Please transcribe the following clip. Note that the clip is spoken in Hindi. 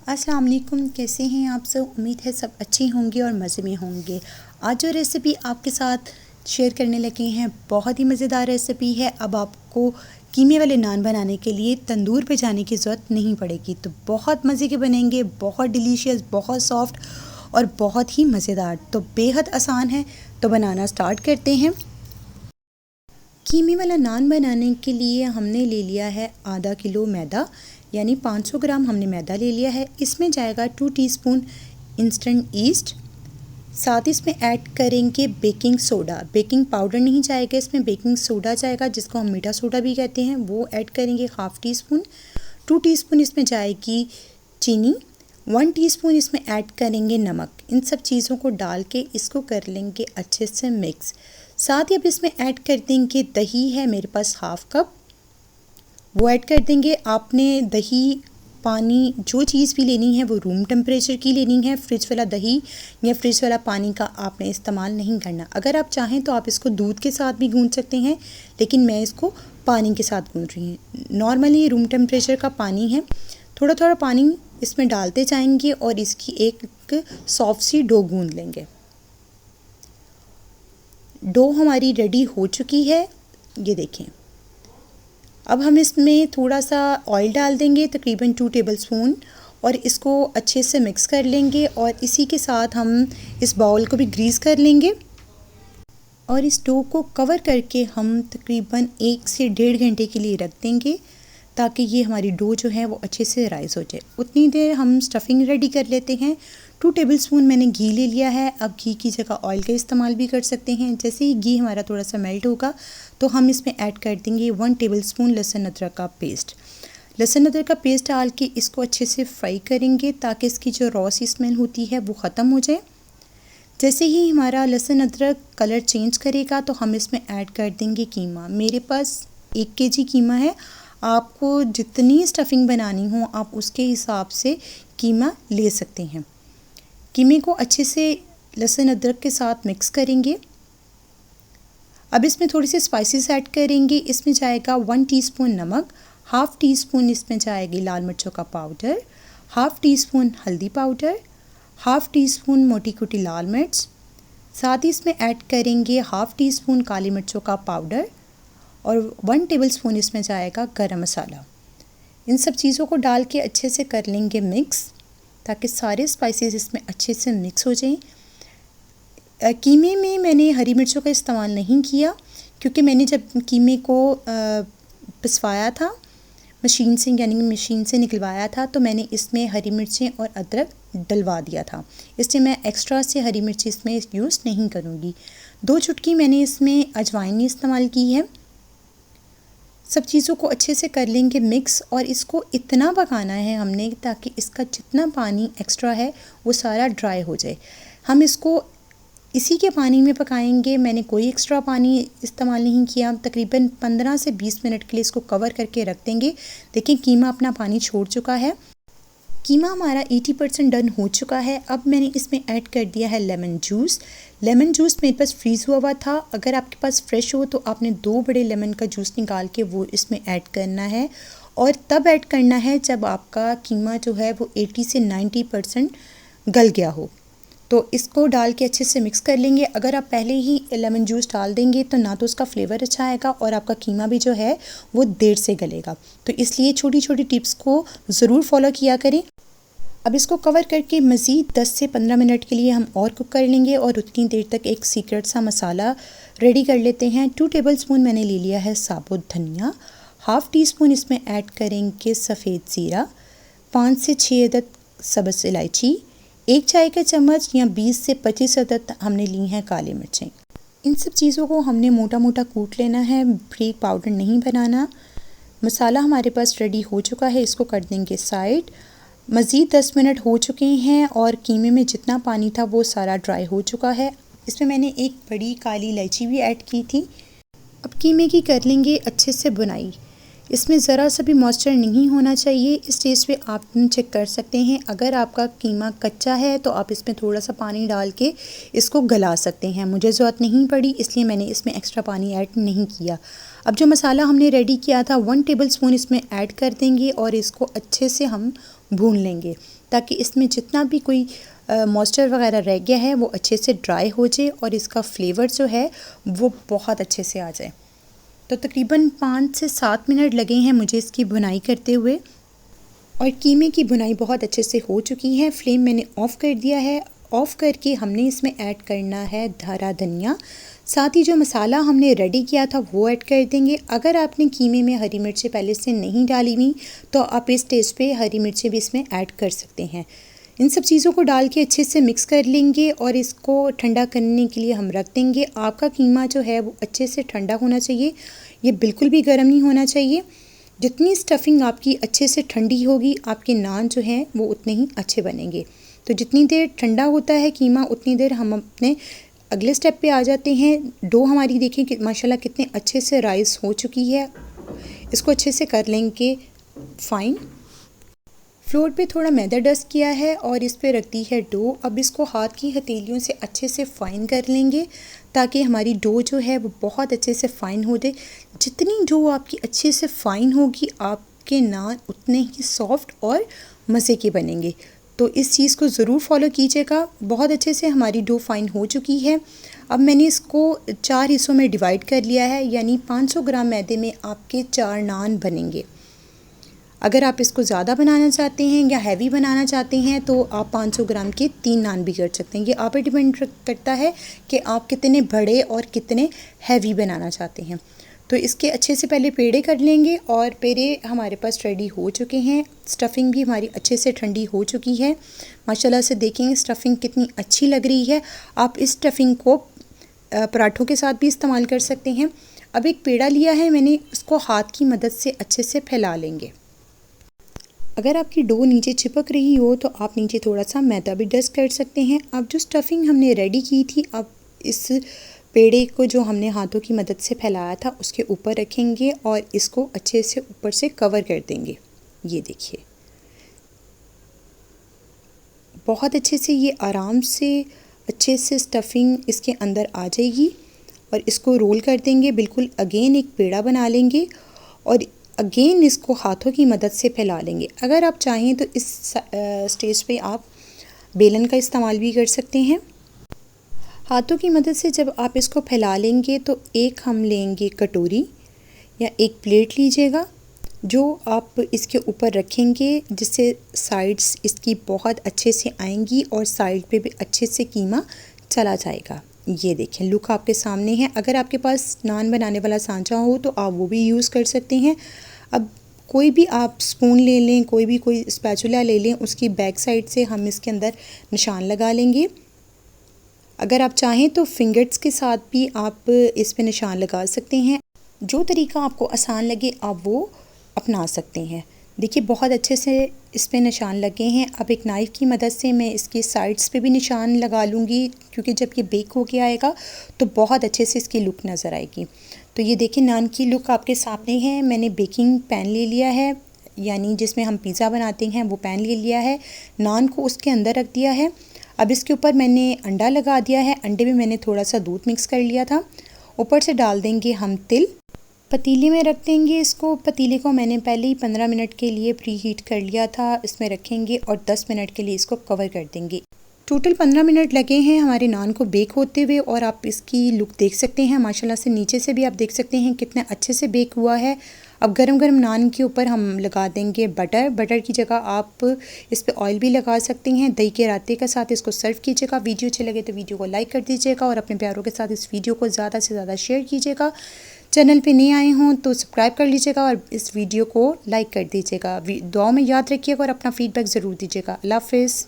अस्सलाम वालेकुम, कैसे हैं आप सब। उम्मीद है सब अच्छे होंगे और मज़े में होंगे। आज जो रेसिपी आपके साथ शेयर करने लगे हैं बहुत ही मज़ेदार रेसिपी है। अब आपको कीमे वाले नान बनाने के लिए तंदूर पे जाने की ज़रूरत नहीं पड़ेगी। तो बहुत मज़े के बनेंगे, बहुत डिलीशियस, बहुत सॉफ्ट और बहुत ही मज़ेदार। तो बेहद आसान है, तो बनाना स्टार्ट करते हैं। कीमे वाला नान बनाने के लिए हमने ले लिया है आधा किलो मैदा, यानी 500 ग्राम हमने मैदा ले लिया है। इसमें जाएगा 2 टीस्पून इंस्टेंट ईस्ट, साथ ही इसमें ऐड करेंगे बेकिंग सोडा। बेकिंग पाउडर नहीं जाएगा, इसमें बेकिंग सोडा जाएगा, जिसको हम मीठा सोडा भी कहते हैं। वो ऐड करेंगे हाफ़ टी स्पून। 2 टीस्पून इसमें जाएगी चीनी, 1 टीस्पून इसमें ऐड करेंगे नमक। इन सब चीज़ों को डाल के इसको कर लेंगे अच्छे से मिक्स। साथ ही अब इसमें ऐड कर देंगे दही है मेरे पास हाफ़ कप, वो ऐड कर देंगे। आपने दही, पानी, जो चीज़ भी लेनी है वो रूम टेम्परेचर की लेनी है। फ्रिज वाला दही या फ्रिज वाला पानी का आपने इस्तेमाल नहीं करना। अगर आप चाहें तो आप इसको दूध के साथ भी गूंथ सकते हैं, लेकिन मैं इसको पानी के साथ गूंथ रही हूँ। नॉर्मली रूम टेम्परेचर का पानी है। थोड़ा थोड़ा पानी इसमें डालते जाएंगे और इसकी एक सॉफ्ट सी डो गूंथ लेंगे। डो हमारी रेडी हो चुकी है, ये देखें। अब हम इसमें थोड़ा सा ऑयल डाल देंगे, तकरीबन 2 टेबलस्पून, और इसको अच्छे से मिक्स कर लेंगे। और इसी के साथ हम इस बाउल को भी ग्रीस कर लेंगे और इस डो को कवर करके हम तकरीबन 1 से 1.5 घंटे के लिए रख देंगे, ताकि ये हमारी डो जो है वो अच्छे से राइस हो जाए। उतनी देर हम स्टफिंग रेडी कर लेते हैं। 2 टेबलस्पून मैंने घी ले लिया है। अब घी की जगह ऑयल का इस्तेमाल भी कर सकते हैं। जैसे ही घी हमारा थोड़ा सा मेल्ट होगा तो हम इसमें ऐड कर देंगे 1 टेबलस्पून लहसुन अदरक का पेस्ट। लहसुन अदरक का पेस्ट डाल के इसको अच्छे से फ्राई करेंगे, ताकि इसकी जो रॉ सी स्मेल होती है वो ख़त्म हो जाए। जैसे ही हमारा लहसुन अदरक कलर चेंज करेगा तो हम इसमें ऐड कर देंगे कीमा। मेरे पास 1 केजी कीमा है। आपको जितनी स्टफिंग बनानी हो आप उसके हिसाब से कीमा ले सकते हैं। कीमे को अच्छे से लहसुन अदरक के साथ मिक्स करेंगे। अब इसमें थोड़ी सी स्पाइसेस ऐड करेंगे। इसमें जाएगा 1 टीस्पून नमक, हाफ़ टी स्पून इसमें जाएगी लाल मिर्चों का पाउडर, हाफ़ टी स्पून हल्दी पाउडर, हाफ़ टी स्पून मोटी कुटी लाल मिर्च। साथ ही इसमें ऐड करेंगे हाफ़ टी स्पून काली मिर्चों का पाउडर और 1 टेबलस्पून इसमें जाएगा गरम मसाला। इन सब चीज़ों को डाल के अच्छे से कर लेंगे मिक्स, ताकि सारे स्पाइसेस इसमें अच्छे से मिक्स हो जाएं। कीमे में मैंने हरी मिर्चों का इस्तेमाल नहीं किया, क्योंकि मैंने जब कीमे को पिसवाया था मशीन से, यानी मशीन से निकलवाया था, तो मैंने इसमें हरी मिर्चें और अदरक डलवा दिया था। इसलिए मैं एक्स्ट्रा से हरी मिर्ची इसमें यूज़ नहीं करूँगी। 2 चुटकी मैंने इसमें अजवाइन इस्तेमाल की है। सब चीज़ों को अच्छे से कर लेंगे मिक्स, और इसको इतना पकाना है हमने ताकि इसका जितना पानी एक्स्ट्रा है वो सारा ड्राई हो जाए। हम इसको इसी के पानी में पकाएंगे। मैंने कोई एक्स्ट्रा पानी इस्तेमाल नहीं किया। तकरीबन 15 से 20 मिनट के लिए इसको कवर करके रख देंगे। देखिए कीमा अपना पानी छोड़ चुका है। कीमा हमारा 80% डन हो चुका है। अब मैंने इसमें ऐड कर दिया है लेमन जूस। लेमन जूस मेरे पास फ्रीज़ हुआ था। अगर आपके पास फ्रेश हो तो आपने 2 बड़े लेमन का जूस निकाल के वो इसमें ऐड करना है, और तब ऐड करना है जब आपका कीमा जो है वो 80 से 90% गल गया हो। तो इसको डाल के अच्छे से मिक्स कर लेंगे। अगर आप पहले ही लेमन जूस डाल देंगे तो ना तो उसका फ्लेवर अच्छा आएगा और आपका कीमा भी जो है वो देर से गलेगा। तो इसलिए छोटी छोटी टिप्स को ज़रूर फॉलो किया करें। अब इसको कवर करके मज़ीद 10 से 15 मिनट के लिए हम और कुक कर लेंगे, और उतनी देर तक एक सीक्रेट सा मसाला रेडी कर लेते हैं। 2 टेबलस्पून मैंने ले लिया है साबुत धनिया, हाफ़ टी स्पून इसमें ऐड करेंगे सफ़ेद ज़ीरा, 5 से 6 अदद सब्ज़ इलायची, 1 चाय का चम्मच या 20 से 25 अदद हमने ली हैं काली मिर्चें। इन सब चीज़ों को हमने मोटा मोटा कूट लेना है, बारीक पाउडर नहीं बनाना। मसाला हमारे पास रेडी हो चुका है, इसको कर देंगे साइड। मज़ीद 10 मिनट हो चुके हैं और कीमे में जितना पानी था वो सारा ड्राई हो चुका है। इसमें मैंने एक बड़ी काली इलायची भी ऐड की थी। अब कीमे की कर लेंगे अच्छे से बुनाई। इसमें ज़रा सा भी मॉइस्चर नहीं होना चाहिए। इस स्टेज पे आप चेक कर सकते हैं। अगर आपका कीमा कच्चा है तो आप इसमें थोड़ा सा पानी डाल के इसको गला सकते हैं। मुझे ज़रूरत नहीं पड़ी, इसलिए मैंने इसमें एक्स्ट्रा पानी ऐड नहीं किया। अब जो मसाला हमने रेडी किया था 1 टेबलस्पून इसमें ऐड कर देंगे और इसको अच्छे से हम भून लेंगे ताकि इसमें जितना भी कोई मॉइस्चर वगैरह रह गया है वो अच्छे से ड्राई हो जाए और इसका फ्लेवर जो है वो बहुत अच्छे से आ जाए। तो तकरीबन 5 से 7 मिनट लगे हैं मुझे इसकी भुनाई करते हुए और कीमे की भुनाई बहुत अच्छे से हो चुकी है। फ्लेम मैंने ऑफ़ कर दिया है। ऑफ़ करके हमने इसमें ऐड करना है हरा धनिया, साथ ही जो मसाला हमने रेडी किया था वो ऐड कर देंगे। अगर आपने कीमे में हरी मिर्चें पहले से नहीं डाली हुई तो आप इस स्टेज पे हरी मिर्चें भी इसमें ऐड कर सकते हैं। इन सब चीज़ों को डाल के अच्छे से मिक्स कर लेंगे और इसको ठंडा करने के लिए हम रख देंगे। आपका कीमा जो है वो अच्छे से ठंडा होना चाहिए, ये बिल्कुल भी गर्म नहीं होना चाहिए। जितनी स्टफ़िंग आपकी अच्छे से ठंडी होगी आपके नान जो हैं वो उतने ही अच्छे बनेंगे। तो जितनी देर ठंडा होता है कीमा उतनी देर हम अपने अगले स्टेप पे आ जाते हैं। डो हमारी देखिए कि माशाल्लाह कितने अच्छे से राइस हो चुकी है। इसको अच्छे से कर लेंगे फ़ाइन। फ्लोर पे थोड़ा मैदा डस्ट किया है और इस पे रख दी है डो। अब इसको हाथ की हथेलियों से अच्छे से फ़ाइन कर लेंगे ताकि हमारी डो जो है वो बहुत अच्छे से फ़ाइन हो जाए। जितनी डो आपकी अच्छे से फ़ाइन होगी आपके नान उतने ही सॉफ्ट और मज़े के बनेंगे। तो इस चीज़ को ज़रूर फॉलो कीजिएगा। बहुत अच्छे से हमारी डो फ़ाइन हो चुकी है। अब मैंने इसको 4 हिस्सों में डिवाइड कर लिया है, यानी 500 ग्राम मैदे में आपके 4 नान बनेंगे। अगर आप इसको ज़्यादा बनाना चाहते हैं या हैवी बनाना चाहते हैं तो आप 500 ग्राम के 3 नान भी कर सकते हैं। ये आप पे डिपेंड करता है कि आप कितने बड़े और कितने हैवी बनाना चाहते हैं। तो इसके अच्छे से पहले पेड़े कर लेंगे और पेड़े हमारे पास रेडी हो चुके हैं। स्टफ़िंग भी हमारी अच्छे से ठंडी हो चुकी है। माशाल्लाह से देखेंगे स्टफ़िंग कितनी अच्छी लग रही है। आप इस स्टफ़िंग को पराठों के साथ भी इस्तेमाल कर सकते हैं। अब एक पेड़ा लिया है मैंने, उसको हाथ की मदद से अच्छे से फैला लेंगे। अगर आपकी डो नीचे चिपक रही हो तो आप नीचे थोड़ा सा मैदा भी डस्ट कर सकते हैं। अब जो स्टफ़िंग हमने रेडी की थी, अब इस पेड़े को जो हमने हाथों की मदद से फैलाया था उसके ऊपर रखेंगे और इसको अच्छे से ऊपर से कवर कर देंगे। ये देखिए बहुत अच्छे से ये आराम से अच्छे से स्टफ़िंग इसके अंदर आ जाएगी और इसको रोल कर देंगे। बिल्कुल अगेन एक पेड़ा बना लेंगे और अगेन इसको हाथों की मदद से फैला लेंगे। अगर आप चाहें तो इस स्टेज पे आप बेलन का इस्तेमाल भी कर सकते हैं। हाथों की मदद से जब आप इसको फैला लेंगे तो एक हम लेंगे कटोरी या एक प्लेट लीजिएगा जो आप इसके ऊपर रखेंगे, जिससे साइड्स इसकी बहुत अच्छे से आएंगी और साइड पे भी अच्छे से कीमा चला जाएगा। ये देखें लुक आपके सामने है। अगर आपके पास नान बनाने वाला सांचा हो तो आप वो भी यूज़ कर सकते हैं। अब कोई भी आप स्पून ले लें, कोई स्पैचुला ले लें, उसकी बैक साइड से हम इसके अंदर निशान लगा लेंगे। अगर आप चाहें तो फिंगर्स के साथ भी आप इस पे निशान लगा सकते हैं। जो तरीका आपको आसान लगे आप वो अपना सकते हैं। देखिए बहुत अच्छे से इस पे निशान लगे हैं। अब एक नाइफ़ की मदद से मैं इसकी साइड्स पे भी निशान लगा लूँगी, क्योंकि जब ये बेक हो के आएगा तो बहुत अच्छे से इसकी लुक नज़र आएगी। तो ये देखिए नान की लुक आपके सामने है। मैंने बेकिंग पैन ले लिया है, यानी जिसमें हम पिज़्ज़ा बनाते हैं वो पैन ले लिया है। नान को उसके अंदर रख दिया है। अब इसके ऊपर मैंने अंडा लगा दिया है। अंडे में मैंने थोड़ा सा दूध मिक्स कर लिया था। ऊपर से डाल देंगे हम तिल। पतीले में रख देंगे इसको। पतीले को मैंने पहले ही 15 मिनट के लिए प्री हीट कर लिया था। इसमें रखेंगे और 10 मिनट के लिए इसको कवर कर देंगे। टोटल 15 मिनट लगे हैं हमारे नान को बेक होते हुए और आप इसकी लुक देख सकते हैं। माशाल्लाह से नीचे से भी आप देख सकते हैं कितने अच्छे से बेक हुआ है। अब गरम गरम नान के ऊपर हम लगा देंगे बटर। बटर की जगह आप इस पे ऑयल भी लगा सकते हैं। दही के रायते के साथ इसको सर्व कीजिएगा। वीडियो अच्छे लगे तो वीडियो को लाइक कर दीजिएगा और अपने प्यारों के साथ इस वीडियो को ज़्यादा से ज़्यादा शेयर कीजिएगा। चैनल पे नए आए हों तो सब्सक्राइब कर लीजिएगा और इस वीडियो को लाइक कर दीजिएगा। दुआओं में याद रखिएगा और अपना फ़ीडबैक ज़रूर दीजिएगा। अल्लाह हाफ़िज़।